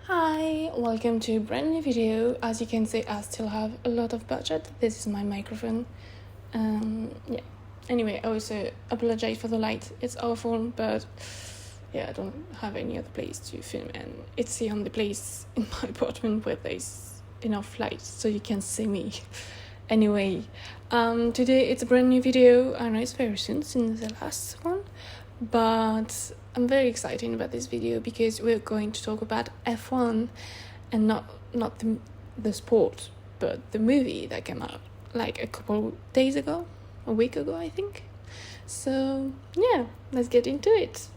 Hi, welcome to a brand new video. As you can see, I still have a lot of budget. This is my microphone. Yeah. Anyway, I also apologize for the light. It's awful, but yeah, I don't have any other place to film, and it's the only place in my apartment where there's enough light so you can see me. Anyway, today it's a brand new video. I know it's very soon since the last one, but I'm very excited about this video because we're going to talk about F1 and not the sport, but the movie that came out like a couple days ago, a week ago, I think. So yeah, let's get into it.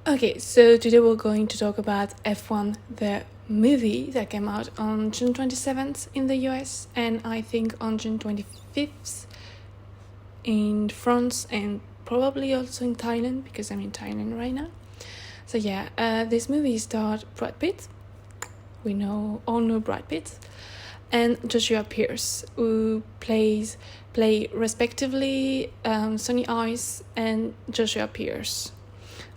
Okay, so today we're going to talk about F1, the movie that came out on June 27th in the US, and I think on June 25th in France, and probably also in Thailand, because I'm in Thailand right now. So yeah, this movie starred Brad Pitt. We all know Brad Pitt, and Joshua Pierce, who play respectively Sonny Ice and Joshua Pierce.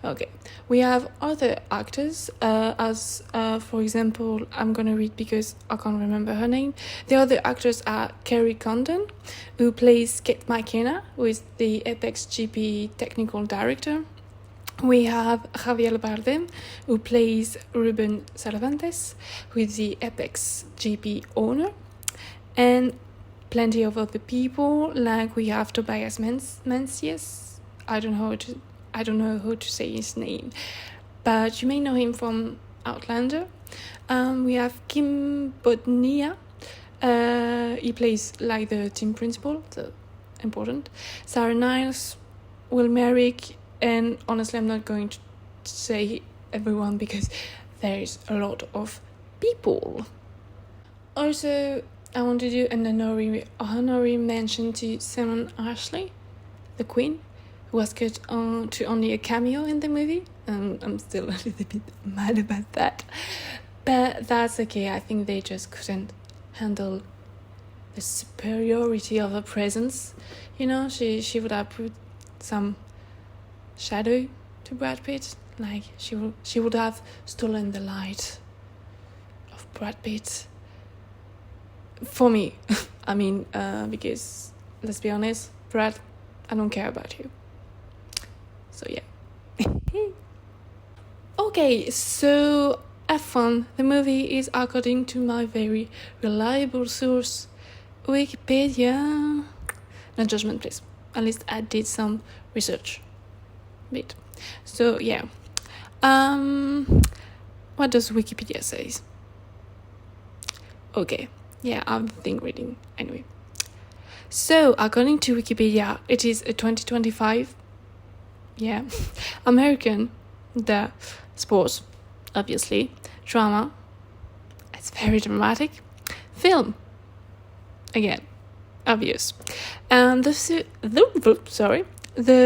Okay, we have other actors, as for example, I'm gonna read because I can't remember her name. The other actors are Kerry Condon, who plays Kate McKenna, who is the Apex GP technical director. We have Javier Bardem, who plays Ruben Cervantes, who is the Apex GP owner, and plenty of other people, like we have Tobias Menzies. I don't know how to say his name, but you may know him from Outlander. We have Kim Bodnia. He plays like the team principal, so important. Sarah Niles, Will Merrick, and honestly, I'm not going to say everyone because there's a lot of people. Also, I want to do an honorary mention to Simon Ashley, the Queen, who was cut to only a cameo in the movie. I'm still a little bit mad about that, but that's okay. I think they just couldn't handle the superiority of her presence. You know, she would have put some shadow to Brad Pitt. Like she would have stolen the light of Brad Pitt. For me, I mean, because let's be honest, Brad, I don't care about you. So yeah. Okay, so F1, the movie, is according to my very reliable source, Wikipedia. No judgment, please. At least I did some research. Bit. So yeah. What does Wikipedia say? Okay. Yeah, I've been reading anyway. So according to Wikipedia, it is a 2025 American, the sports, obviously, drama, it's very dramatic, film, again, obvious, and the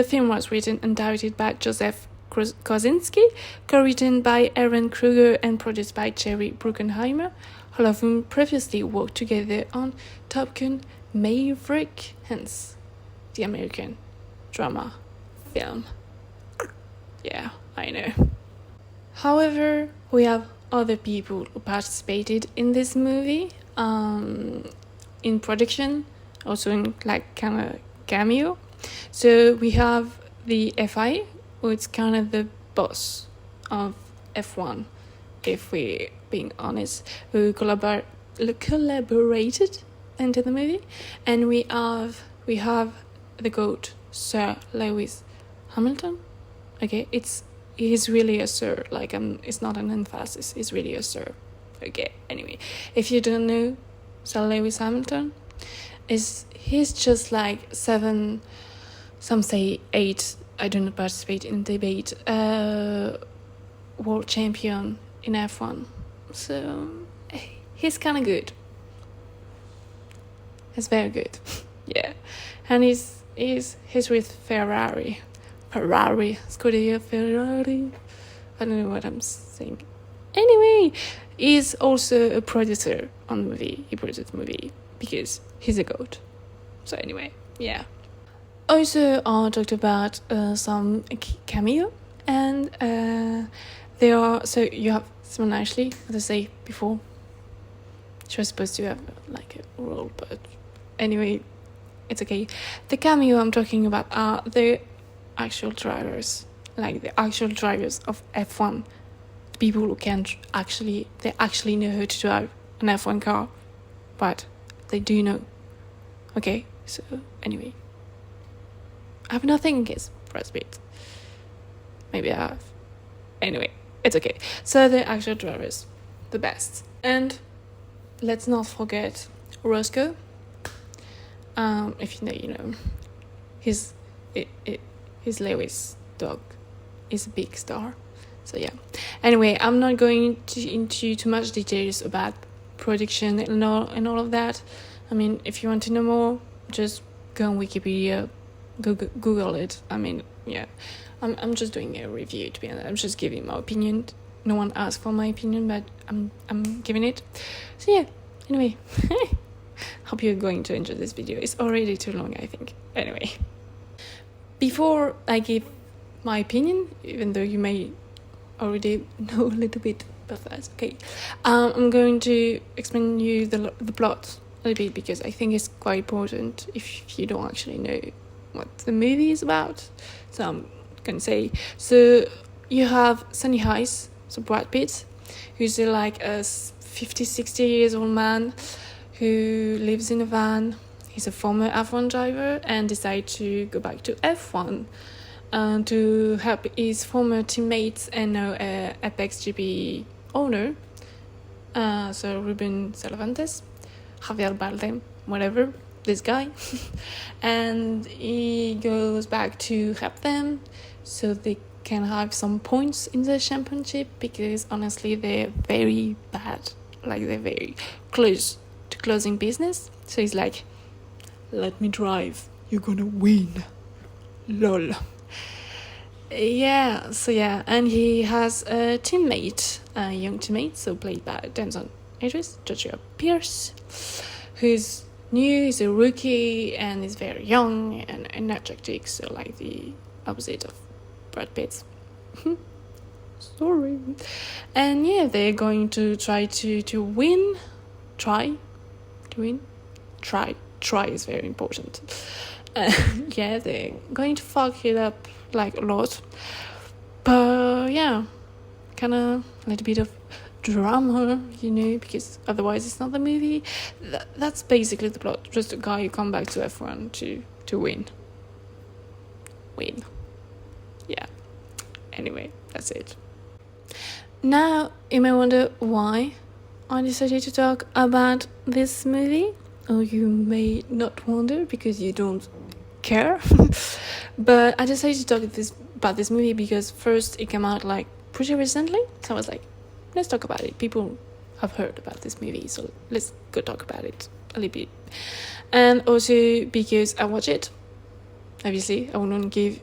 film was written and directed by Joseph Kosinski, co-written by Aaron Kruger and produced by Jerry Bruckheimer, all of whom previously worked together on Top Gun Maverick, hence the American drama film. Yeah, I know. However, we have other people who participated in this movie, in production, also in like kind of cameo. So we have the FI, who is kind of the boss of F1, if we're being honest, who collaborated into the movie, and we have the GOAT, Sir Lewis Hamilton. Okay, he's really a sir, like it's not an emphasis, he's really a sir. Okay, anyway, if you don't know Sir Lewis Hamilton, he's just like 7, some say 8, I do not participate in debate, world champion in F1. So he's kind of good. He's very good. Yeah, and he's with Ferrari, Scuderia Ferrari. I don't know what I'm saying. Anyway, he's also a producer on the movie. He produced the movie because he's a GOAT. So anyway, yeah. Also, I talked about some cameo, and they are, so you have Simon Ashley, as I say before. She was supposed to have like a role, but anyway, it's okay. The cameo I'm talking about are the actual drivers, like the actual drivers of F1. People who can they actually know how to drive an F1 car, but they do know. Okay, so anyway, I have nothing against Brad Pitt. Maybe I have. Anyway, it's okay. So the actual drivers, the best. And let's not forget Roscoe. If you know, you know. His Lewis dog is a big star. So yeah. Anyway, I'm not going into too much details about production and all of that. I mean, if you want to know more, just go on Wikipedia, Google it. I mean, yeah. I'm just doing a review, to be honest. I'm just giving my opinion. No one asked for my opinion, but I'm giving it. So yeah. Anyway, hope you're going to enjoy this video. It's already too long, I think. Anyway, before I give my opinion, even though you may already know a little bit, but that's okay. I'm going to explain you the plot a little bit, because I think it's quite important if you don't actually know what the movie is about. So I'm going to say, so you have Sunny Highs, so Brad Pitt, who's like a 50-60 years old man who lives in a van. He's a former F1 driver and decided to go back to F1 to help his former teammates and now Apex GP owner, so Ruben Cervantes, Javier Bardem, whatever, this guy. And he goes back to help them so they can have some points in the championship, because honestly they're very bad, like they're very close to closing business. So he's like, let me drive, you're gonna win, lol. Yeah, so yeah, and he has a teammate, a young teammate, so played by Denzel Idris, Joshua Pierce, who's new, he's a rookie, and is very young and energetic, so like the opposite of Brad Pitt. Sorry. And yeah, they're going to try to win. Try is very important. Yeah, they're going to fuck it up like a lot, but yeah, kind of a little bit of drama, you know, because otherwise it's not the movie. That's basically the plot. Just a guy who come back to F1 to win. Yeah, anyway, that's it. Now you may wonder why I decided to talk about this movie, or you may not wonder because you don't care. But I decided to talk about this movie because first it came out like pretty recently, so I was like, let's talk about it. People have heard about this movie, so let's go talk about it a little bit. And also because I watch it. Obviously, I would not give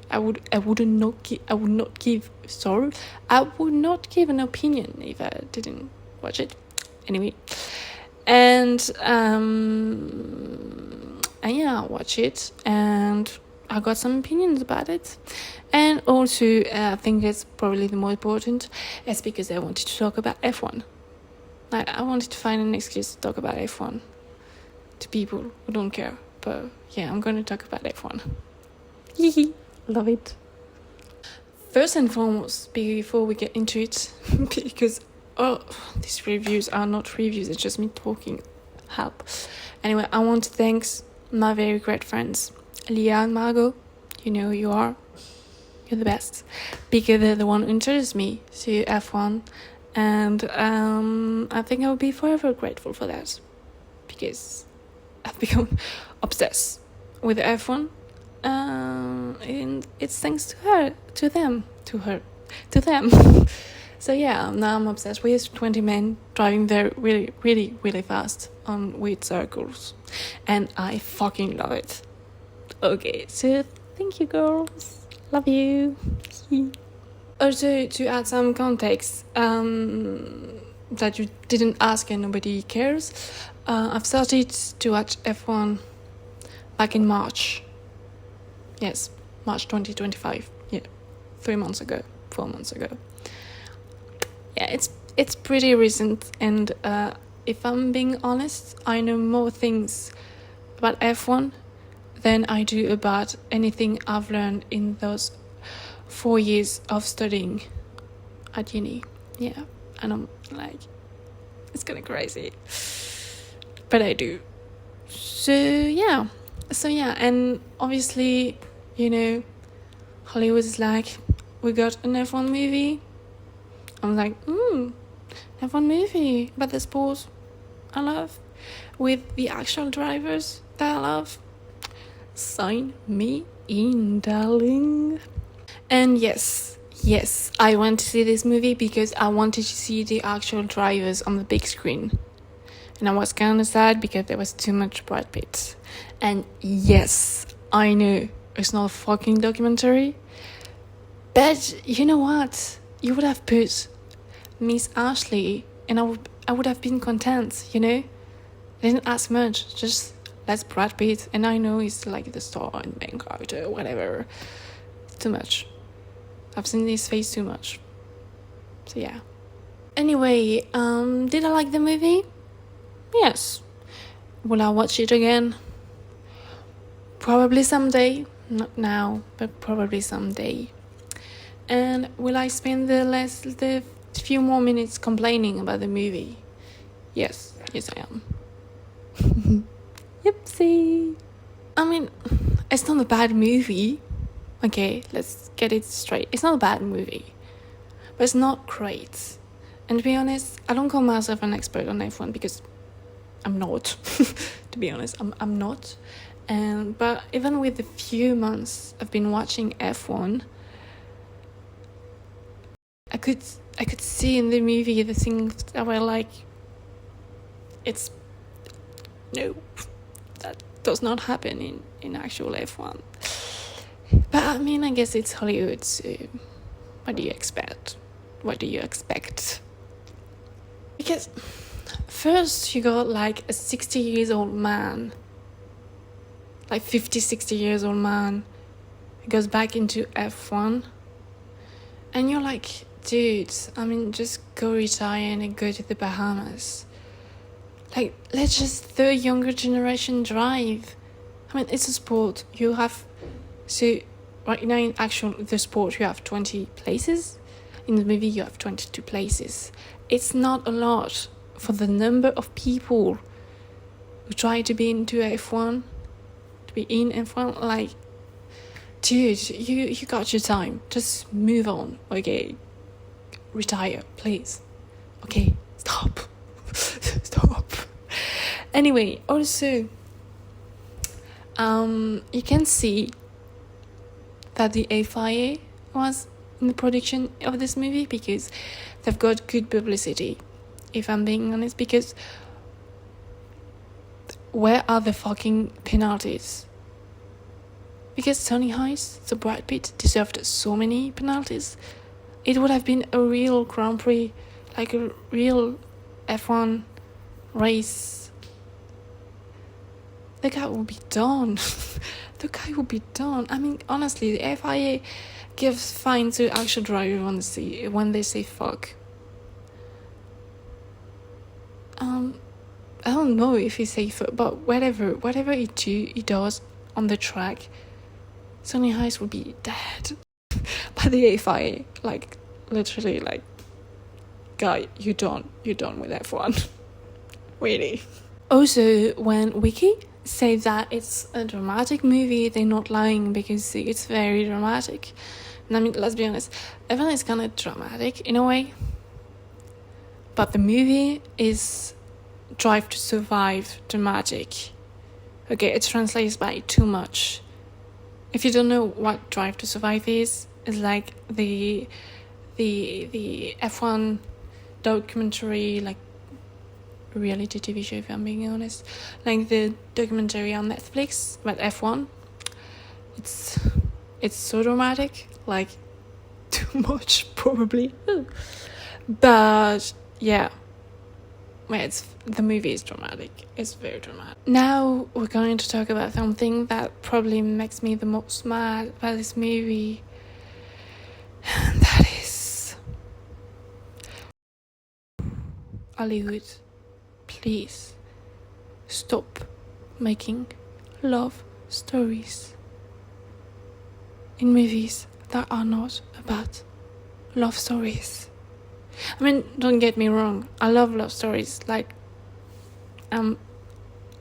an opinion if I didn't watch it. Anyway, and yeah, I watch it and I got some opinions about it. And also, I think it's probably the more important, it's because I wanted to talk about F1. I wanted to find an excuse to talk about F1 to people who don't care. But yeah, I'm going to talk about F1. Love it. First and foremost, before we get into it, because these reviews are not reviews, it's just me talking. Help. Anyway, I want to thank my very great friends, Leah and Margot. You know who you are. You're the best. Because they're the one who introduced me to F1. And I think I will be forever grateful for that. Because I've become obsessed with F1. And it's thanks to them. So yeah, now I'm obsessed with 20 men driving very really, really, really fast on weird circles, and I fucking love it. Okay, so thank you, girls. Love you. Also, to add some context, that you didn't ask and nobody cares, I've started to watch F1 back in March. Yes, March 2025. Yeah, 3 months ago, 4 months ago. Yeah, it's pretty recent, and if I'm being honest, I know more things about F1 than I do about anything I've learned in those 4 years of studying at uni. Yeah, and I'm like, it's kind of crazy, but I do. So yeah, and obviously, Hollywood is like, we got an F1 movie. I'm like, F1 movie about the sport I love, with the actual drivers that I love. Sign me in, darling. And yes, I went to see this movie because I wanted to see the actual drivers on the big screen. And I was kind of sad because there was too much Brad Pitt. And yes, I know it's not a fucking documentary, but you know what? You would have put Miss Ashley, and I would have been content, I didn't ask much, just that's Brad Pitt, and I know he's like the star and main character, whatever. It's too much. I've seen his face too much. So yeah. Anyway, did I like the movie? Yes. Will I watch it again? Probably someday. Not now, but probably someday. And will I spend the few more minutes complaining about the movie? Yes, I am. Yipsy. I mean, it's not a bad movie. Okay, let's get it straight. It's not a bad movie, but it's not great. And to be honest, I don't call myself an expert on F1 because I'm not. To be honest, I'm not. But even with the few months I've been watching F1, I could see in the movie the things that were like, no, that does not happen in actual F1. But I mean, I guess it's Hollywood, so what do you expect? Because first you got like a 60 years old man, like 50, 60 years old man, who goes back into F1, and you're like, dude, I mean, just go retire and go to the Bahamas. Like, let's just the younger generation drive. I mean, it's a sport. You have, so right now in the sport, you have 20 places. In the movie, you have 22 places. It's not a lot for the number of people who try to be into F1, to be in F1. Like, dude, you got your time. Just move on, okay? Retire, please. Okay, stop. Stop. Anyway, also, you can see that the FIA was in the production of this movie because they've got good publicity, if I'm being honest, because where are the fucking penalties? Because Tony Hayes, so Brad Pitt, deserved so many penalties. It would have been a real Grand Prix, like a real F1 race. The guy will be done. I mean, honestly, the FIA gives fines to actual drivers when they say fuck. I don't know if he say fuck, but whatever he does on the track, Sonny Hayes would be dead by the FIA. Like, literally, like, guy, you're done with F1. Really. Also, when Wiki say that it's a dramatic movie, they're not lying, because it's very dramatic. And I mean, let's be honest, F1 is kind of dramatic in a way, but the movie is Drive to Survive dramatic. Okay, it translates by too much. If you don't know what Drive to Survive is, it's like the F1 documentary, like reality TV show, if I'm being honest, like the documentary on Netflix about F1. It's so dramatic, like too much probably. But yeah, well, the movie is dramatic. It's very dramatic. Now we're going to talk about something that probably makes me the most mad about this movie. And that is Hollywood. Please stop making love stories in movies that are not about love stories. I mean, don't get me wrong, I love love stories. Like, I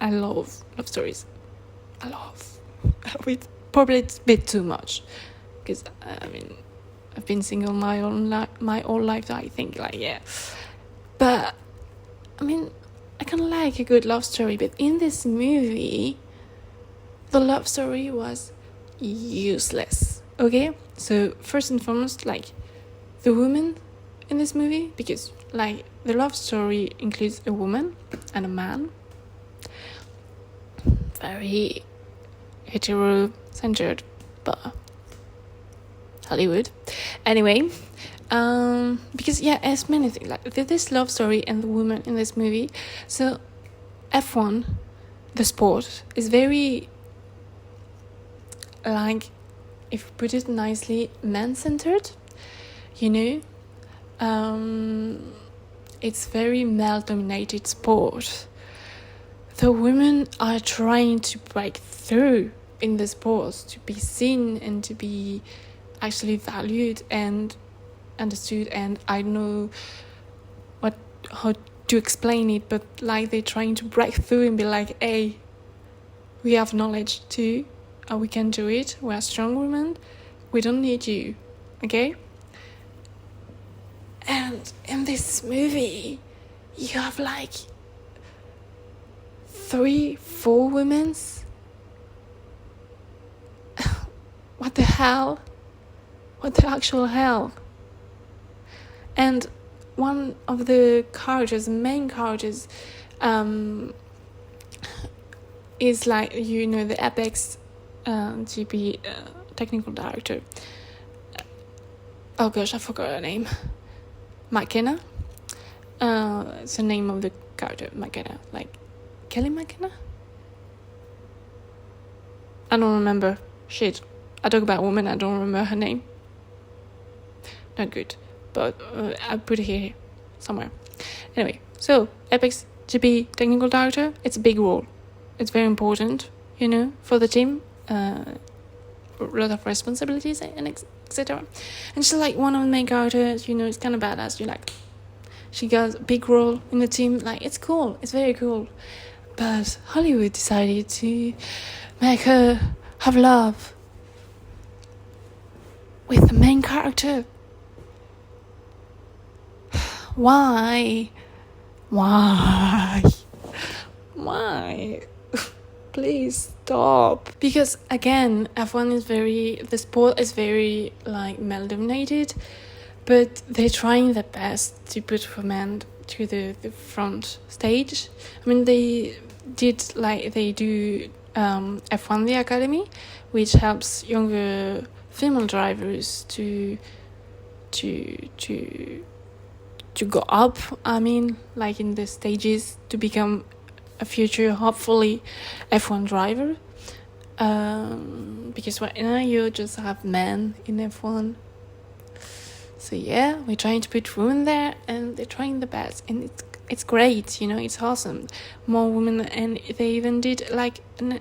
love love stories. I love. Probably it's a bit too much, because I mean, I've been single my whole life. I think, like, yeah. But I mean, I kind of like a good love story. But in this movie, the love story was useless. Okay, so first and foremost, like, the woman in this movie, because like the love story includes a woman and a man, very hetero-centered, but Hollywood. Anyway, because yeah, as many things, like this love story and the woman in this movie. So F1, the sport, is very, like, if you put it nicely, man-centered, you know. It's very male-dominated sport. The women are trying to break through in the sport, to be seen and to be actually valued and understood. And I don't know how to explain it, but like they're trying to break through and be like, hey, we have knowledge too, we can do it, we're strong women, we don't need you, okay? And in this movie, you have like 3-4 women. What the hell? What the actual hell? And one of the characters, main characters, is like, you know, the Apex GP technical director. Oh gosh, I forgot her name. McKenna. It's the name of the character, McKenna. Like, Kelly McKenna? I don't remember. Shit. I talk about women, I don't remember her name. Not good. But I'll put it here somewhere. Anyway, so Apex GP technical director, it's a big role. It's very important, you know, for the team. A lot of responsibilities and etc. And she's like one of the main characters, you know, it's kind of badass. You like, she got a big role in the team. Like, it's cool. It's very cool. But Hollywood decided to make her have love with the main character. Why? Please stop. Because again, F1 is the sport is very like male dominated, but they're trying their best to put women to the front stage. I mean, they do F1 the Academy, which helps younger female drivers to go up, I mean, like in the stages, to become a future, hopefully, F1 driver. Because right now you just have men in F1. So yeah, we're trying to put women there, and they're trying the best, and it's great, you know, it's awesome. More women, and they even did like an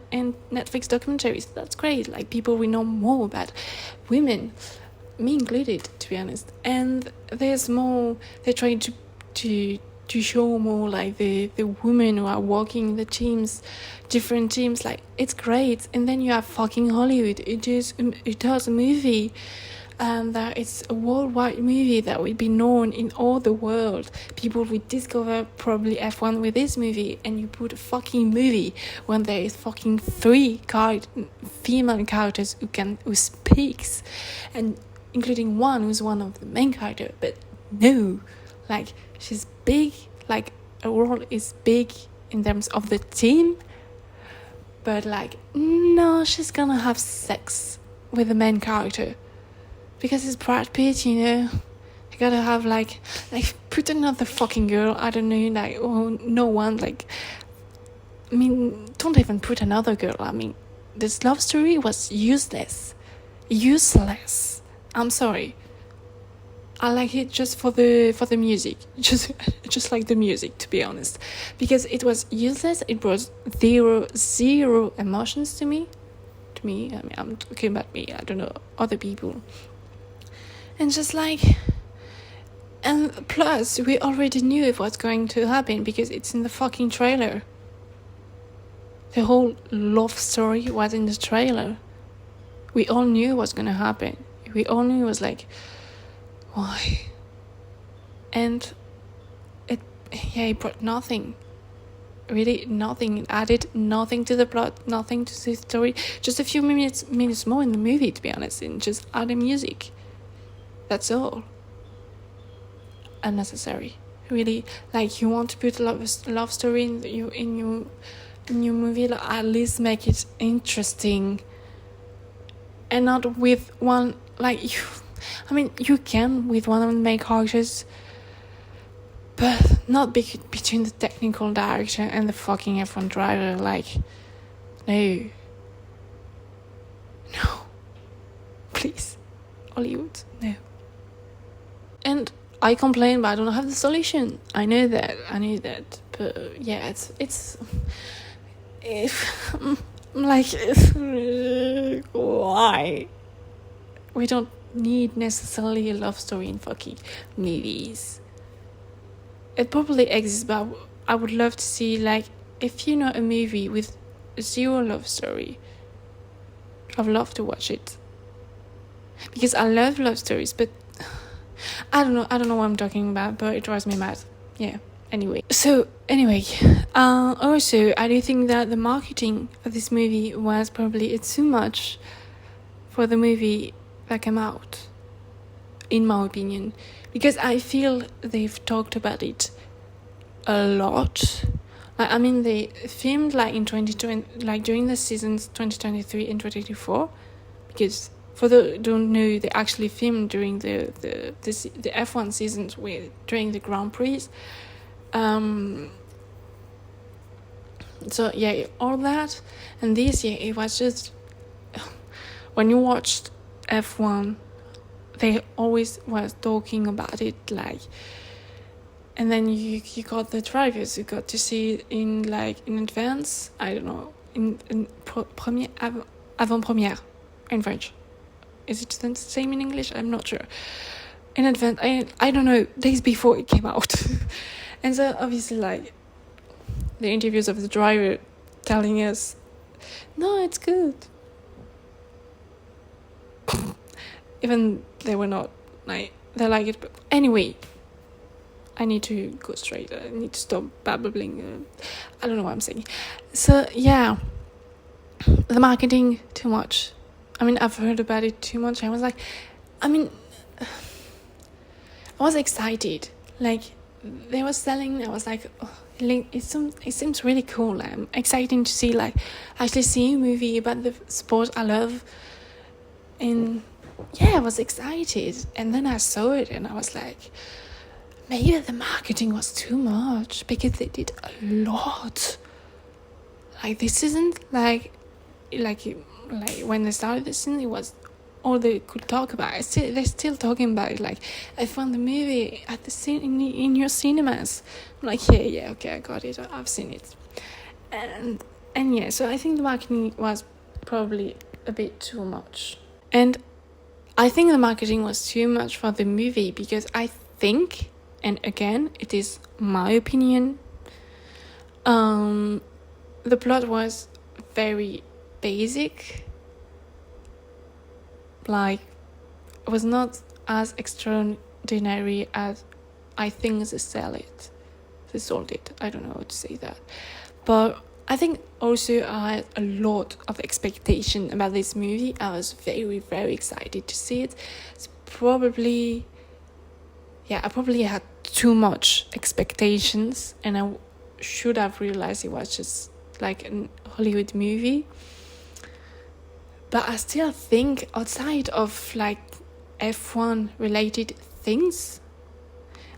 Netflix documentaries. That's great. Like, people we know more about women, me included, to be honest. And there's more. They're trying to show more like the women who are working the teams, different teams. Like, it's great. And then you have fucking Hollywood. It does a movie. That it's a worldwide movie that will be known in all the world. People will discover probably F1 with this movie, and you put a fucking movie when there is fucking 3 female characters who speaks, and including one who's one of the main characters. But no, like, she's big, like her role is big in terms of the team, but like, no, she's gonna have sex with the main character. Because it's Brad Pitt, you know. gotta have like put another fucking girl, I don't know, like, oh, no one, like, I mean, don't even put another girl. I mean, this love story was useless. I'm sorry. I like it just for the music, just like the music, to be honest, because it was useless. It brought zero emotions to me. I mean, I'm talking about me. I don't know other people, and just like, and plus we already knew what's going to happen because it's in the fucking trailer. The whole love story was in the trailer. We all knew what's gonna happen. We all knew it was like, why? And it brought nothing. Really nothing. It added nothing to the plot, nothing to the story. Just a few minutes more in the movie, to be honest, and just add the music. That's all. Unnecessary. Really, like, you want to put a love story in your movie, like, at least make it interesting. And not with one, like, you can with one of the main characters, but not between the technical director and the fucking F1 driver. Like, no, please, Hollywood, no. And I complain, but I don't have the solution. I know that, but yeah, it's if like, why? We don't need necessarily a love story in fucking movies. It probably exists, but I would love to see, like, if you know a movie with zero love story, I'd love to watch it. Because I love love stories, but I don't know what I'm talking about, but it drives me mad. Yeah. Anyway, also, I do think that the marketing for this movie was probably too much for the movie that came out, in my opinion, because I feel they've talked about it a lot. Like, I mean, they filmed like in 2020, like during the seasons 2023 and 2024, because for those who don't know, they actually filmed during the F1 seasons during the Grand Prix. So yeah, all that, and this year it was just, when you watched F1, they always was talking about it, like, and then you got the drivers, you got to see it in advance. I don't know, in avant-première in French. Is it the same in English? I'm not sure. In advance, I don't know, days before it came out. And so obviously, like, the interviews of the driver telling us, no, it's good. Even they were not, like, they like it. But anyway, I need to go straight. I need to stop babbling. I don't know what I'm saying. So yeah, the marketing, too much. I mean, I've heard about it too much. I was like, I was excited. Like, they were selling, I was like, oh, it seems really cool. I'm excited to see, like, actually see a movie about the sport I love. And yeah, I was excited. And then I saw it and I was like, maybe the marketing was too much, because they did a lot. Like, this isn't like when they started the season, it was all they could talk about. They're still talking about it. Like, I found the movie at the in your cinemas. I'm like, yeah, okay, I got it. I've seen it. And yeah, so I think the marketing was probably a bit too much. And I think the marketing was too much for the movie, because I think, and again, it is my opinion, the plot was very basic. Like, it was not as extraordinary as I think they sold it. I don't know how to say that. But I think also I had a lot of expectation about this movie. I was very, very excited to see it. I probably had too much expectations, and I should have realized it was just like a Hollywood movie. But I still think, outside of like F1 related things,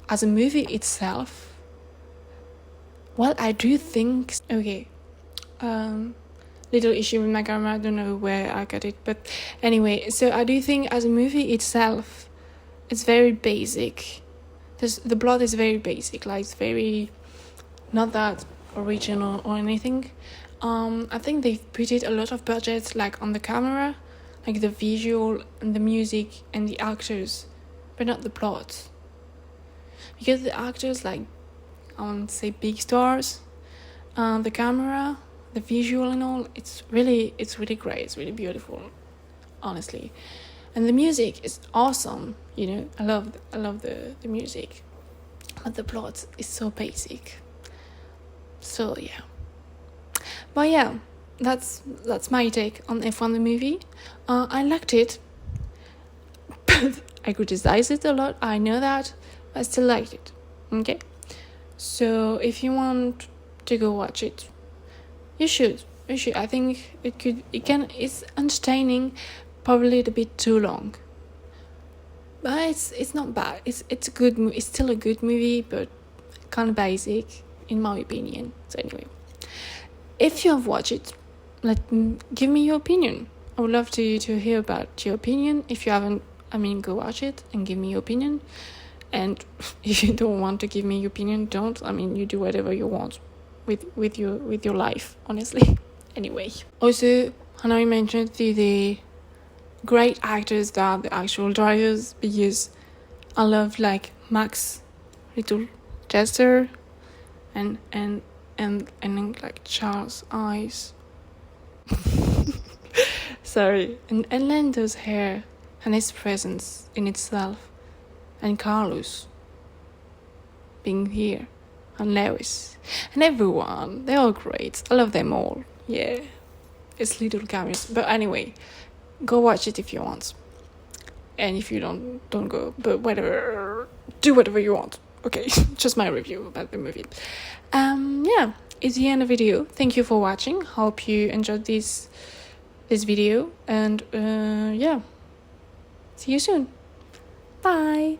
as a movie itself, well, I do think, okay, little issue with my camera, I don't know where I got it, but anyway, so I do think as a movie itself, it's very basic. The plot is very basic, like it's very not that original or anything. I think they've put it a lot of budget like on the camera, like the visual and the music and the actors, but not the plot. Because the actors, like, I won't say big stars, the camera, the visual and all, it's really great. It's really beautiful, honestly. And the music is awesome, you know. I love the music, but the plot is so basic. So yeah, but yeah, that's my take on F1 the movie. I liked it, but I criticized it a lot. I know that, but I still liked it. Okay, so if you want to go watch it, you should. I think it's entertaining. Probably a bit too long, but it's not bad. It's a good. It's still a good movie, but kind of basic in my opinion. So anyway, if you have watched it, give me your opinion. I would love to hear about your opinion. If you haven't, go watch it and give me your opinion. And if you don't want to give me your opinion, don't. You do whatever you want with your life, honestly. Anyway, also, I know I mentioned the great actors that are the actual drivers, because I love like Max, little Jester, and like Charles Eyes. Sorry, and Lando's hair and his presence in itself, and Carlos being here, and Lewis, and everyone. They're all great. I love them all. Yeah, it's little cameos. But anyway, go watch it if you want. And if you don't go. But whatever, do whatever you want. Okay, just my review about the movie. Yeah, it's the end of the video. Thank you for watching. Hope you enjoyed this video. And yeah, see you soon. Bye.